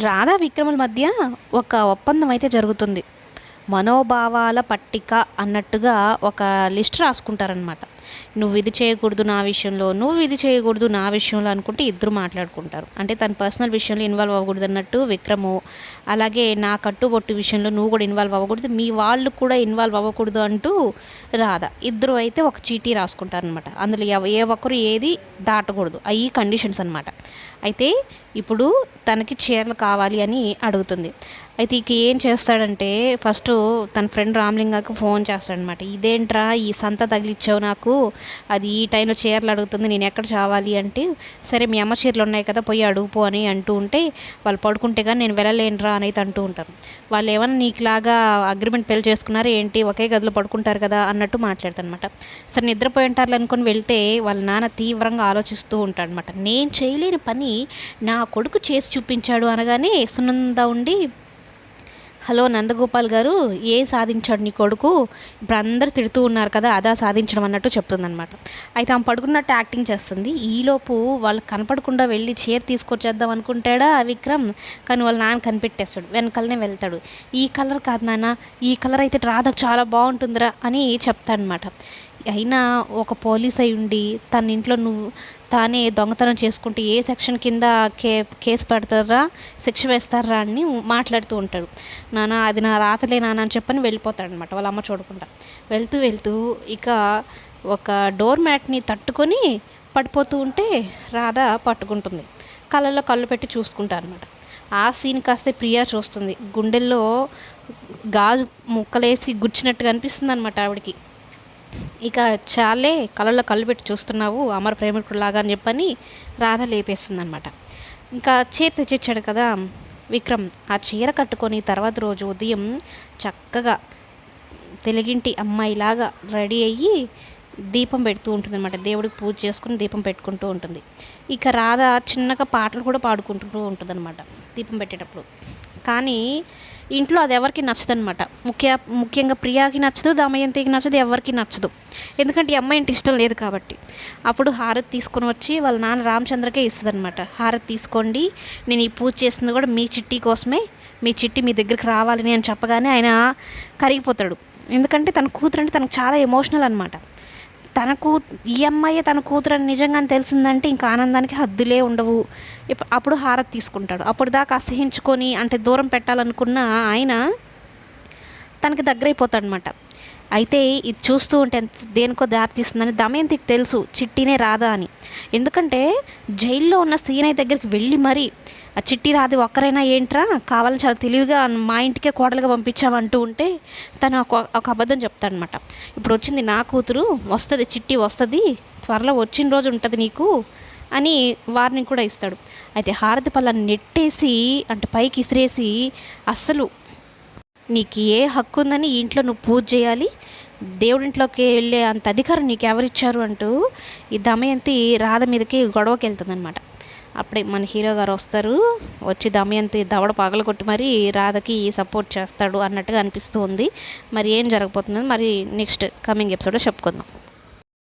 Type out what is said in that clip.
రాధా విక్రముల మధ్య ఒక ఒప్పందం అయితే జరుగుతుంది. మనోభావాల పట్టిక అన్నట్టుగా ఒక లిస్ట్ రాసుకుంటారనమాట. నువ్వు ఇది చేయకూడదు నా విషయంలో, నువ్వు ఇది చేయకూడదు నా విషయంలో అనుకుంటే ఇద్దరు మాట్లాడుకుంటారు. అంటే తన పర్సనల్ విషయంలో ఇన్వాల్వ్ అవ్వకూడదు అన్నట్టు విక్రము, అలాగే నా కట్టుబొట్టు విషయంలో నువ్వు కూడా ఇన్వాల్వ్ అవ్వకూడదు, మీ వాళ్ళు కూడా ఇన్వాల్వ్ అవ్వకూడదు అంటూ రాధ. ఇద్దరు అయితే ఒక చీటీ రాసుకుంటారనమాట. అందులో ఏ ఒక్కరు ఏది దాటకూడదు, అవి కండిషన్స్ అనమాట. అయితే ఇప్పుడు తనకి చీరలు కావాలి అని అడుగుతుంది. అయితే ఇక ఏం చేస్తాడంటే ఫస్ట్ తన ఫ్రెండ్ రామలింగకు ఫోన్ చేస్తాడనమాట. ఇదేంట్రా ఈ సంత తగిలిచ్చావు నాకు, అది ఈ టైంలో చీరలు అడుగుతుంది, నేను ఎక్కడ చావాలి అంటే, సరే మీ అమ్మ చీరలు ఉన్నాయి కదా పోయి అడుగుపో అని అంటూ ఉంటే, వాళ్ళు పడుకుంటే కానీ నేను వెళ్ళలేనురా అని అయితే అంటూ ఉంటారు. వాళ్ళు ఏమన్నా నీకులాగా అగ్రిమెంట్ పెళ్లి చేసుకున్నారు ఏంటి, ఒకే గదిలో పడుకుంటారు కదా అన్నట్టు మాట్లాడతానమాట. సరే నిద్రపోయి ఉంటారు అనుకొని వెళ్తే వాళ్ళ నాన్న తీవ్రంగా ఆలోచిస్తూ ఉంటాడనమాట. నేను చేయలేని పని నా కొడుకు చేసి చూపించాడు అనగానే సునంద ఉండి, హలో నందగోపాల్ గారు, ఏం సాధించాడు నీ కొడుకు, ఇప్పుడు అందరు తిడుతూ ఉన్నారు కదా అదా సాధించడం అన్నట్టు చెప్తుందనమాట. అయితే ఆమె పడుకున్నట్టు యాక్టింగ్ చేస్తుంది. ఈలోపు వాళ్ళు కనపడకుండా వెళ్ళి చీర తీసుకొచ్చేద్దాం అనుకుంటాడా విక్రమ్, కానీ వాళ్ళ నాన్న కనిపెట్టేస్తాడు. వెనకాలనే వెళ్తాడు. ఈ కలర్ కాదు నాన్న, ఈ కలర్ అయితే రాధకు చాలా బాగుంటుందిరా అని చెప్తాడనమాట. అయినా ఒక పోలీస్ అయి ఉండి తన ఇంట్లో తానే దొంగతనం చేసుకుంటే ఏ సెక్షన్ కింద కేసు పెడతారా, శిక్ష వేస్తారా అని మాట్లాడుతూ ఉంటాడు. నాన్న అది నా రాతలే నాన్న అని చెప్పని వెళ్ళిపోతాడనమాట వాళ్ళ అమ్మ చూడకుండా. వెళ్తూ ఇక ఒక డోర్ మ్యాట్ని తట్టుకొని పడిపోతూ ఉంటే రాధ పట్టుకుంటుంది. కళ్ళల్లో కళ్ళు పెట్టి చూసుకుంటారు అనమాట. ఆ సీన్ కాస్తే ప్రియా చూస్తుంది. గుండెల్లో గాజు ముక్కలేసి గుచ్చినట్టుగా అనిపిస్తుంది అనమాట ఆవిడకి. ఇక చాలే కళ్ళల్లో కళ్ళు పెట్టి చూస్తున్నావు అమర ప్రేమికుడిలాగా అని చెప్పని రాధ లేపేస్తుంది అనమాట. ఇంకా చీర తెచ్చిచ్చాడు కదా విక్రమ్, ఆ చీర కట్టుకొని తర్వాత రోజు ఉదయం చక్కగా తెలుగింటి అమ్మాయిలాగా రెడీ అయ్యి దీపం పెడుతూ ఉంటుంది అనమాట. దేవుడికి పూజ చేసుకుని దీపం పెట్టుకుంటూ ఉంటుంది. ఇక రాధ చిన్నగా పాటలు కూడా పాడుకుంటూ ఉంటుంది అనమాట దీపం పెట్టేటప్పుడు. కానీ ఇంట్లో అది ఎవరికి నచ్చదనమాట. ముఖ్యంగా ప్రియాకి నచ్చదు, దమయంతికి నచ్చదు, ఎవరికి నచ్చదు. ఎందుకంటే ఈ అమ్మాయి ఇంటి ఇష్టం లేదు కాబట్టి. అప్పుడు హారతి తీసుకొని వచ్చి వాళ్ళ నాన్న రామచంద్రకే ఇస్తుంది అనమాట. హారతి తీసుకోండి, నేను ఈ పూజ చేస్తుంది కూడా మీ చిట్టి కోసమే, మీ చిట్టి మీ దగ్గరికి రావాలని అని చెప్పగానే ఆయన కరిగిపోతాడు. ఎందుకంటే తన కూతురు అంటే తనకు చాలా ఎమోషనల్ అనమాట. ఈ అమ్మాయి తన కూతురు అని నిజంగానే తెలిసిందంటే ఇంకా ఆనందానికి హద్దులే ఉండవు. అప్పుడు హారతి తీసుకుంటాడు. అప్పుడు దాకా అసహించుకొని అంటే దూరం పెట్టాలనుకున్న ఆయన తనకి దగ్గరైపోతాడనమాట. అయితే ఇది చూస్తూ ఉంటే దేనికో దారి తీస్తుందని దమయంతికి తెలుసు చిట్టినే రాదా అని. ఎందుకంటే జైల్లో ఉన్న సీనయ్య దగ్గరికి వెళ్ళి మరి ఆ చిట్టి రాది ఒక్కరైనా ఏంట్రా, కావాలని చాలా తెలివిగా మా ఇంటికే కోడలుగా పంపించావంటూ ఉంటే తను ఒక అబద్ధం చెప్తాడనమాట. ఇప్పుడు వచ్చింది నా కూతురు, వస్తుంది చిట్టి వస్తుంది, త్వరలో వచ్చిన రోజు ఉంటుంది నీకు అని వార్నింగ్ కూడా ఇస్తాడు. అయితే హారతి పళ్ళని నెట్టేసి అంటే పైకి ఇసిరేసి, అస్సలు నీకు ఏ హక్కు ఉందని ఇంట్లో నువ్వు పూజ చేయాలి, దేవుడింట్లోకి వెళ్ళే అంత అధికారం నీకు ఎవరిచ్చారు అంటూ ఈ దమయంతి రాధ మీదకి గొడవకి వెళ్తుంది అనమాట. అప్పుడే మన హీరో గారు వస్తారు, వచ్చి దమయంతి దవడ పగల కొట్టి మరి రాధకి సపోర్ట్ చేస్తాడు అన్నట్టుగా అనిపిస్తూ ఉంది. మరి ఏం జరగబోతుందో మరి నెక్స్ట్ కమింగ్ ఎపిసోడ్లో చెప్పుకుందాం.